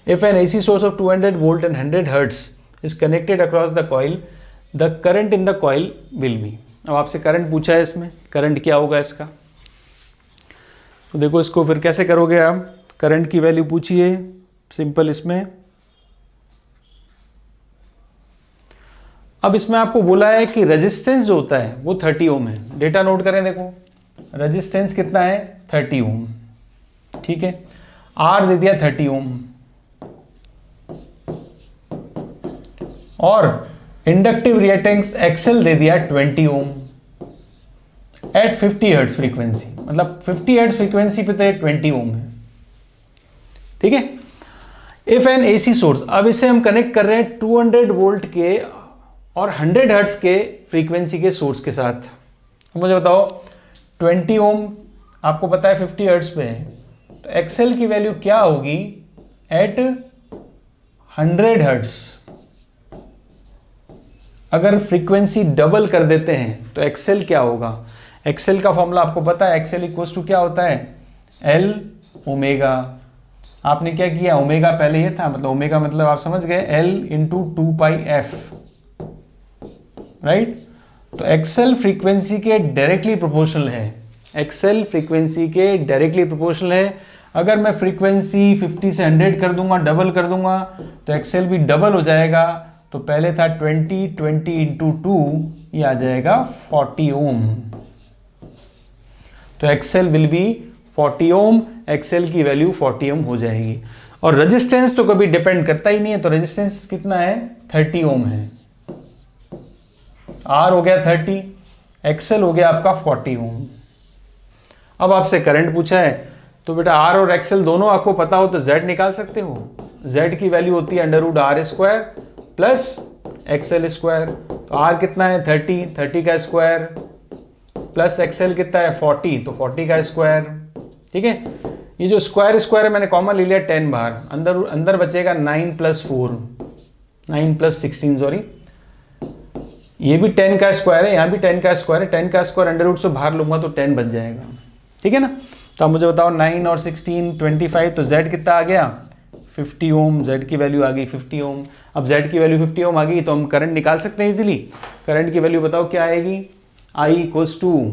If an AC source of 200 volt and 100 hertz is connected across the coil, the current in the coil will be. अब आपसे current पूछा है, इसमें current क्या होगा इसका. तो देखो इसको फिर कैसे करोगे आप. करंट की वैल्यू पूछिए, सिंपल. इसमें अब इसमें आपको बोला है कि रेजिस्टेंस जो होता है वो 30 ओम है. डेटा नोट करें. देखो रेजिस्टेंस कितना है, 30 ओम. ठीक है. आर दे दिया 30 ओम और इंडक्टिव रिएक्टेंस एक्सेल दे दिया 20 ओम एट 50 हर्ट्ज फ्रीक्वेंसी. मतलब 50 हर्ट्ज फ्रीक्वेंसी पे तो ये 20 ओम है. ठीक है. इफ एन एसी सोर्स, अब इसे हम कनेक्ट कर रहे हैं 200 वोल्ट के और 100 हर्ट्ज के फ्रीक्वेंसी के सोर्स के साथ. मुझे बताओ 20 ओम आपको पता है 50 हर्ट्ज पे है, तो एक्सेल की वैल्यू क्या होगी एट 100 हर्ट्ज. अगर फ्रीक्वेंसी डबल कर देते हैं तो एक्सेल क्या होगा. एक्सेल का फॉर्मूला आपको पता है. एक्सेल इक्वल्स टू क्या होता है, एल ओमेगा. आपने क्या किया, ओमेगा पहले ये था, मतलब ओमेगा मतलब आप समझ गए, एल इंटू 2 पाई एफ. राइट. तो एक्सेल फ्रीक्वेंसी के डायरेक्टली प्रोपोर्शनल है. एक्सेल फ्रीक्वेंसी के डायरेक्टली प्रोपोर्शनल है. अगर मैं फ्रीक्वेंसी 50 से 100 कर दूंगा, डबल कर दूंगा, तो एक्सेल भी डबल हो जाएगा. तो पहले था 20 इंटू 2, ये आ जाएगा 40 ओम. तो XL will be 40 ohm. XL की वैल्यू 40 ओम हो जाएगी. और रेजिस्टेंस तो कभी डिपेंड करता ही नहीं है, तो रेजिस्टेंस कितना है, 30 ओम है. आर हो गया 30, एक्सेल हो गया आपका 40 ओम. अब आपसे करंट पूछा है, तो बेटा आर और एक्सेल दोनों आपको पता हो तो जेड निकाल सकते हो. जेड की वैल्यू होती है under R square plus XL square. तो आर कितना है 30 का स्क्वायर प्लस एक्सेल कितना है 40, तो 40 का स्क्वायर. ठीक है. ये जो स्क्वायर स्क्वायर है मैंने कॉमन ले लिया 10 बार. अंदर बचेगा 9 प्लस 4, 9 प्लस 16 सॉरी. ये भी 10 का स्क्वायर है, यहाँ भी 10 का स्क्वायर है. 10 का स्क्वायर अंडर रूट से बाहर लूंगा तो 10 बच जाएगा. ठीक है ना. तो अब मुझे बताओ 9 और 16 25, तो Z कितना आ गया 50 ओम. Z की वैल्यू आ गई 50 ओम. अब Z की वैल्यू 50 ओम आ गई तो हम करंट निकाल सकते हैं इजीली. करंट की वैल्यू बताओ क्या आएगी, I इक्वल्स टू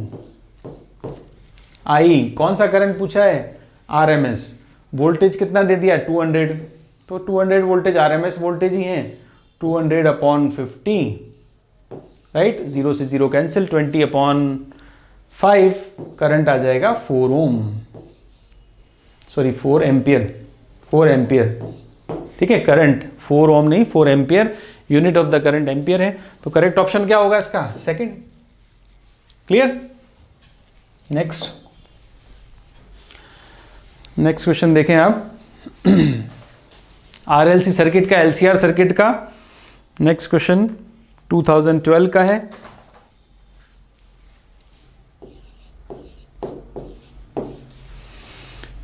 I. कौन सा करंट पूछा है, RMS. वोल्टेज कितना दे दिया 200, तो 200 वोल्टेज RMS वोल्टेज ही है. 200 अपॉन 50, राइट. 0 से 0 कैंसिल, 20 अपॉन 5, करंट आ जाएगा 4 ओम, सॉरी 4 एम्पियर. 4 एम्पियर. ठीक है. करंट 4 ओम नहीं 4 ampere. Unit of the current ampere है. तो करेक्ट ऑप्शन क्या होगा इसका, सेकंड. क्लियर. नेक्स्ट क्वेश्चन देखें आप. आरएलसी सर्किट का, एलसीआर सर्किट का नेक्स्ट क्वेश्चन 2012 का है.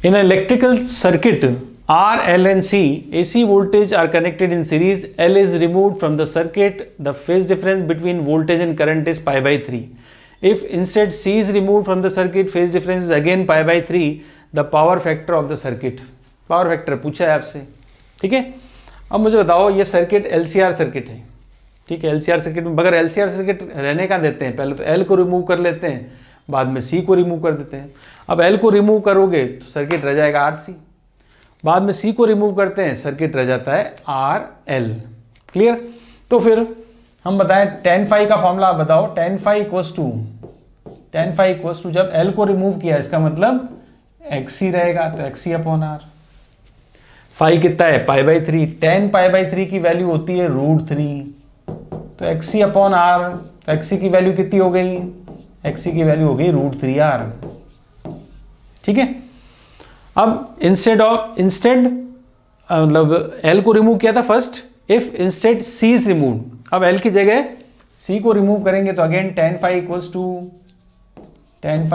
In an electrical circuit, R, L and C, AC voltage are connected in series. L is removed from the circuit. The phase difference between voltage and current is pi by 3. If instead C is removed from the circuit, phase difference is again pi by 3. The power factor of the circuit. Power factor पूछा है आपसे. ठीक है. अब मुझे बताओ ये circuit LCR circuit है. ठीक है. LCR सर्किट में अगर LCR सर्किट रहने का देते हैं, पहले तो L को रिमूव कर लेते हैं, बाद में C को रिमूव कर देते हैं. अब L को रिमूव करोगे तो सर्किट रह जाएगा RC. बाद में C को रिमूव करते हैं, सर्किट रह जाता है RL. क्लियर. तो फिर हम बताएं tan phi का फॉर्मूला बताओ. tan phi इक्वल्स टू जब L को रिमूव किया इसका मतलब XC रहेगा, तो XC अपॉन R. फाई कितना है pi by 3. tan pi by 3 की वैल्यू होती है √3, तो XC अपॉन R. तो XC की वैल्यू कितनी हो गई, XC की वैल्यू हो गई √3R. ठीक है. अब इंस्टेड मतलब एल को रिमूव किया था first, if instead C is remove. अब एल की जगह सी को रिमूव करेंगे तो again tan phi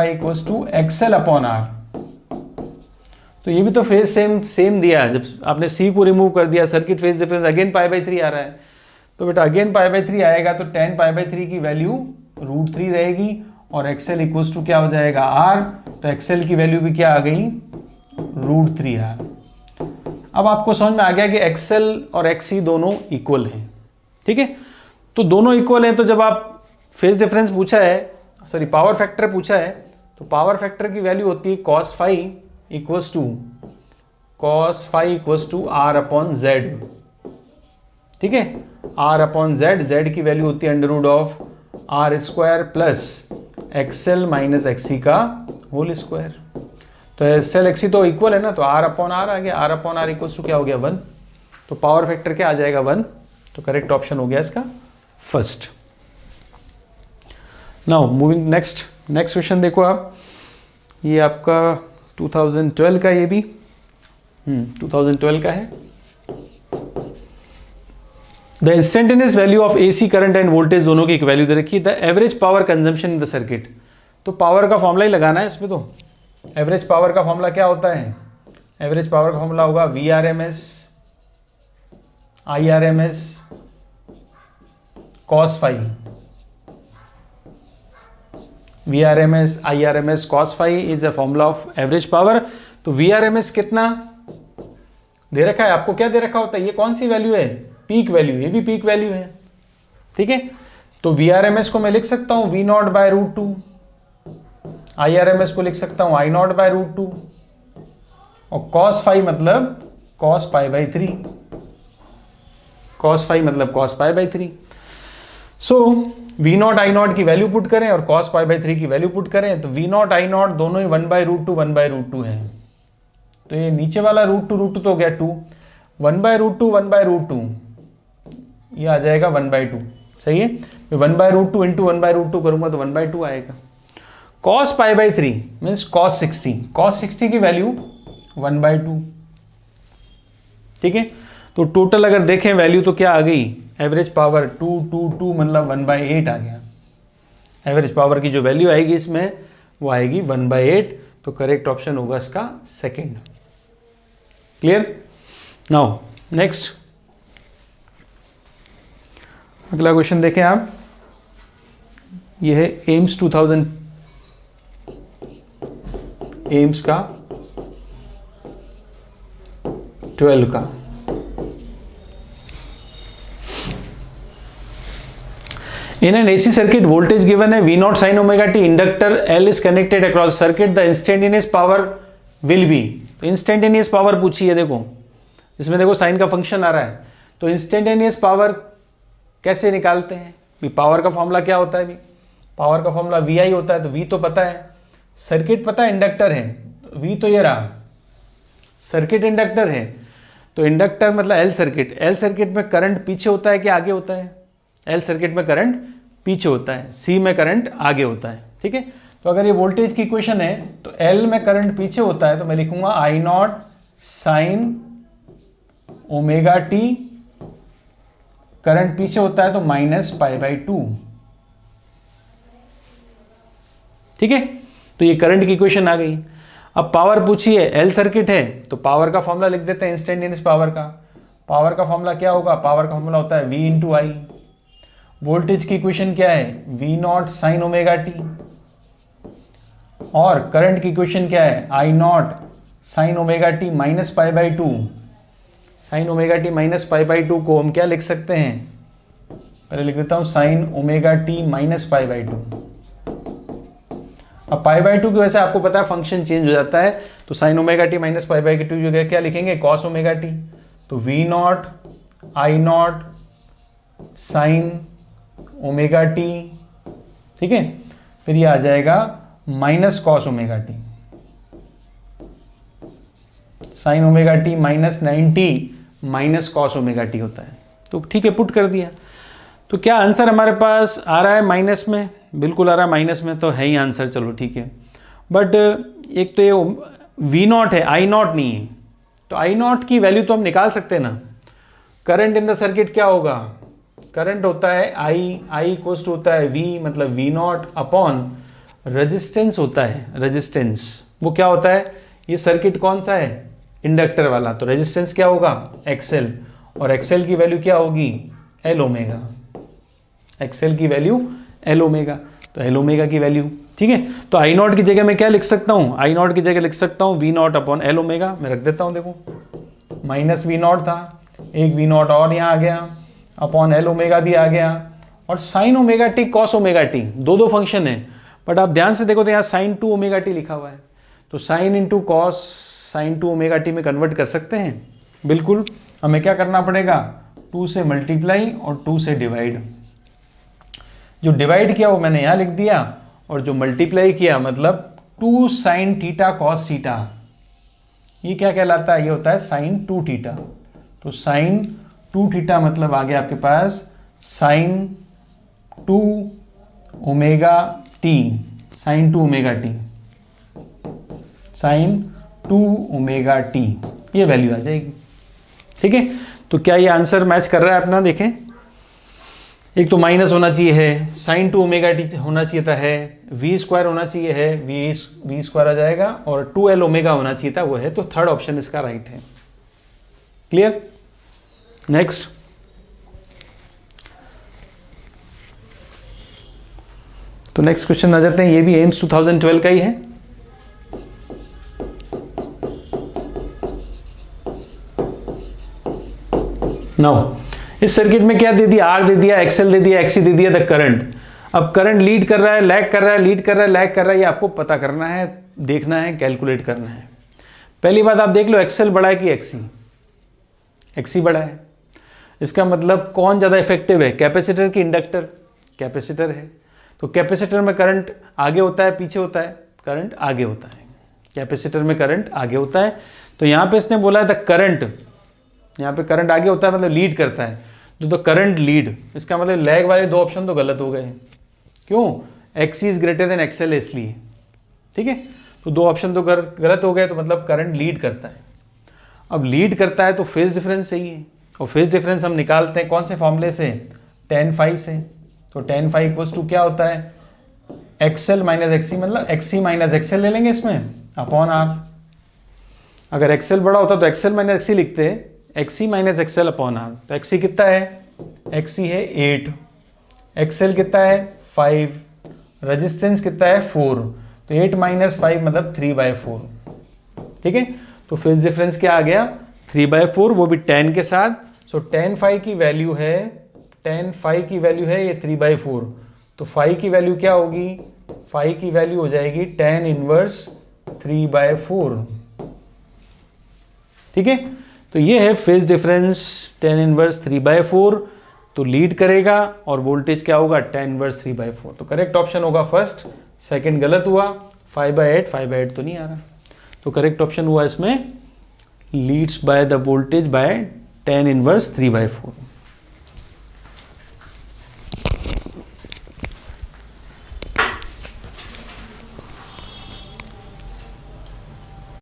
equals to XL upon R. तो ये भी तो फेज सेम दिया है, जब आपने सी को रिमूव कर दिया सर्किट फेज डिफरेंस अगेन π/3 आ रहा है, तो बेटा अगेन π/3 आएगा तो tan π/3 की वैल्यू √3 रहेगी और एक्सएल इक्वल्स टू क्या हो जाएगा आर, तो एक्सएल की वैल्यू भी क्या आ गई √3r। अब आपको समझ में आ गया कि एक्सएल और एक्सी दोनों इक्वल हैं, ठीक है। तो दोनों इक्वल हैं, तो जब आप फेज डिफरेंस पूछा है, सॉरी पावर फैक्टर पूछा है, तो पावर फैक्टर की वैल्यू होती है cos phi equals to r upon z, ठीक है। r अपॉन z, z की वैल्यू होती है √r² plus XL minus XC का होल स्क्वायर। तो एक्सएल एक्सी तो इक्वल है ना, तो r अपॉन r आ गया, r upon r equals to क्या हो गया 1, तो पावर फैक्टर क्या आ जाएगा 1, तो करेक्ट ऑप्शन हो गया इसका first. Now moving next question देखो आप, ये आपका 2012 का, ये भी 2012 का है। The instantaneous value of AC current end voltage दोनों की एक वैल्यू दे रखी है। The average power consumption in the circuit, तो पावर का फॉर्मूला ही लगाना है इसमें। तो एवरेज पावर का फॉर्मूला क्या होता है, एवरेज पावर का फॉर्मूला होगा VRMS IRMS cos phi, VRMS IRMS cos phi is a formula of average power. तो VRMS कितना दे रखा है आपको, क्या दे रखा होता है, ये कौन सी वैल्यू है, पीक वैल्यू, ये भी पीक वैल्यू है, ठीक है। तो VRMS को मैं लिख सकता हूं V0/√2, IRMS को लिख सकता हूं I0/√2 और cos phi मतलब cos π/3, cos phi मतलब cos π/3। सो V0 I0 की वैल्यू पुट करें और cos π/3 की वैल्यू पुट करें, तो V0 I0 दोनों ही 1/√2 हैं, तो ये नीचे वाला √2 तो हो गया 2, 1/√2 ये आ जाएगा 1/2, सही है। 1/√2 इंटू 1/√2 करूंगा तो 1/2 आएगा। cos π/3 मीन्स cos 60 की वैल्यू 1/2, ठीक है। तो टोटल अगर देखें वैल्यू तो क्या आ गई, एवरेज पावर 2 मतलब 1/8 आ गया। एवरेज पावर की जो वैल्यू आएगी इसमें वो आएगी 1/8, तो करेक्ट ऑप्शन होगा इसका सेकंड। क्लियर। नाउ नेक्स्ट अगला क्वेश्चन देखें आप, ये है एम्स 12 का। In an AC circuit, voltage given है V0 sin omega t, inductor L is connected across circuit, the instantaneous power will be, तो instantaneous power पूछी है, देखो इसमें देखो साइन का फंक्शन आ रहा है, तो instantaneous पावर कैसे निकालते हैं भी, पावर का फॉर्मूला क्या होता है भी, पावर का फॉर्मूला VI होता है, तो V तो पता है, सर्किट पता है, इंडक्टर है, V तो ये रहा, सर्किट इंडक्टर है, तो इंडक्टर मतलब L सर्किट, L सर्किट में करंट पीछे होता है कि आगे होता है, L सर्किट में करंट पीछे होता है, C में करंट आगे होता है, ठीक है। तो अगर ये वोल्टेज की इक्वेशन है तो L में करंट पीछे होता है, तो मैं लिखूंगा I0 sin omega t, current पीछे होता है तो -π/2, ठीक है। तो ये करंट की इक्वेशन आ गई। अब पावर पूछी है, L सर्किट है, तो पावर का फॉर्मूला लिख देते हैं इंस्टेंटेनियस पावर का। पावर का फॉर्मूला क्या होगा, पावर का फॉर्मूला होता है V × I। वोल्टेज की इक्वेशन क्या है, V0 sin ओमेगा t, और करंट की इक्वेशन क्या है, I0 sin omega t -π/2। sin omega t -π/2 को हम क्या लिख सकते हैं, पहले लिख देता हूं sin ओमेगा t -π/2। अब π/2 की वजह से आपको पता है फंक्शन चेंज हो जाता है, तो sin ओमेगा t -π/2 की जगह क्या लिखेंगे, cos ओमेगा t। तो V0 I0 sin omega t, ठीक है, फिर ये आ जाएगा -cos omega t, sin omega t -90 cos omega t होता है। तो ठीक है, पुट कर दिया। तो क्या आंसर हमारे पास आ रहा है माइनस में, बिल्कुल आ रहा है माइनस में, तो है ही आंसर, चलो ठीक है। बट एक तो ये V0 है, I0 नहीं है, तो आई नॉट की वैल्यू तो हम निकाल सकते हैं ना। करंट इन द सर्किट क्या होगा, करंट होता है आई इक्वल्स टू होता है वी, मतलब वी नॉट अपॉन रेजिस्टेंस होता है, रेजिस्टेंस वो क्या होता है, ये सर्किट कौन सा है, इंडक्टर वाला, तो रेजिस्टेंस क्या होगा एक्सएल, और एक्सएल की वैल्यू क्या होगी एल ओमेगा, एक्सएल की वैल्यू एल ओमेगा, तो एल ओमेगा की वैल्यू, ठीक है। तो आई नॉट की जगह मैं क्या लिख सकता हूँ, आई नॉट की जगह लिख सकता हूँ V naught upon L omega, मैं रख देता हूँ, देखो माइनस वी नॉट था, एक वी नॉट और यहाँ आ गया, अपॉन एल ओमेगा भी आ गया, और sign omega T cos omega T, दो फंक्शन है, बट आप ध्यान से देखो तो यहाँ साइन 2 ओमेगा टी लिखा हुआ है, तो sine into cos sine 2 omega T में कन्वर्ट कर सकते हैं, बिल्कुल। हमें क्या करना पड़ेगा, 2 से मल्टीप्लाई और 2 से डिवाइड, जो डिवाइड किया वो मैंने यहाँ लिख दिया, और जो मल्टीप्लाई किया मतलब 2 साइन थीटा कॉस थीटा, ये क्या कहलाता है, ये होता है साइन 2 थीटा, तो साइन 2 थीटा मतलब आ गया आपके पास sine 2 omega T, sine 2 omega T, sine 2 omega t, ये वैल्यू आ जाएगी, ठीक है। तो क्या ये आंसर मैच कर रहा है अपना, देखें, एक तो माइनस होना चाहिए है, साइन 2 ओमेगा टी होना चाहिए था है, वी स्क्वायर होना चाहिए है, वी स्क्वायर आ जाएगा, और 2l ओमेगा होना चाहिए था, वो है, तो थर्ड ऑप्शन इसका राइट है। क्लियर। नेक्स्ट, तो नेक्स्ट क्वेश्चन आ जाते हैं, ये भी एम्स 2012 का ही है। नाउ इस सर्किट में क्या दे दिया, आर दे दिया, एक्सएल दे दिया, एक्सी दे दिया, द करंट। अब करंट लीड कर रहा है, लैग कर रहा है, लीड कर रहा है, लैग कर रहा है, ये आपको पता करना है, देखना है, कैलकुलेट करना है। पहली बात आप देख लो, एक्सएल बड़ा है कि एक्सी, एक्सी बड़ा है, इसका मतलब कौन ज़्यादा इफेक्टिव है, कैपेसिटर की इंडक्टर, कैपेसिटर है, तो कैपेसिटर में करंट आगे होता है पीछे होता है, करंट आगे होता है, कैपेसिटर में करंट आगे होता है, तो यहाँ पे इसने बोला है द करंट, यहाँ पे करंट आगे होता है मतलब लीड करता है, तो द करंट लीड, इसका मतलब लैग वाले दो ऑप्शन तो गलत हो गए, क्यों, XC is greater than XL इसलिए, ठीक है, तो दो ऑप्शन तो गलत हो गए, तो मतलब करंट लीड करता है। अब लीड करता है तो फेज डिफरेंस सही है, और फेज डिफरेंस हम निकालते हैं कौन से फॉर्मूले से, tan फाई से, तो tan फाई इक्वल्स टू क्या होता है, एक्सएल माइनस एक्सी, मतलब एक्सी माइनस एक्सएल ले लेंगे इसमें अपॉन आर, अगर एक्सएल बड़ा होता तो एक्सएल माइनस एक्सी लिखते, XC minus XL upon R, तो एक्सी कितना है, एक्सी है 8, एक्सएल कितना है 5, रेजिस्टेंस कितना है 4, तो 8 माइनस 5 मतलब 3/4, ठीक है। तो फेज डिफरेंस क्या आ गया 3/4, वो भी tan के साथ, सो tan फाई की वैल्यू है, tan फाई की वैल्यू है ये 3/4, तो फाई की वैल्यू क्या होगी, फाई की वैल्यू हो जाएगी tan इनवर्स 3/4, ठीक है। तो ये है फेज डिफरेंस tan इनवर्स 3/4, तो लीड करेगा, और वोल्टेज क्या होगा tan इनवर्स 3/4, तो करेक्ट ऑप्शन होगा फर्स्ट, सेकंड गलत हुआ, 5/8 तो नहीं आ रहा, तो करेक्ट ऑप्शन हुआ इसमें leads by the voltage bye tan inverse 3/4।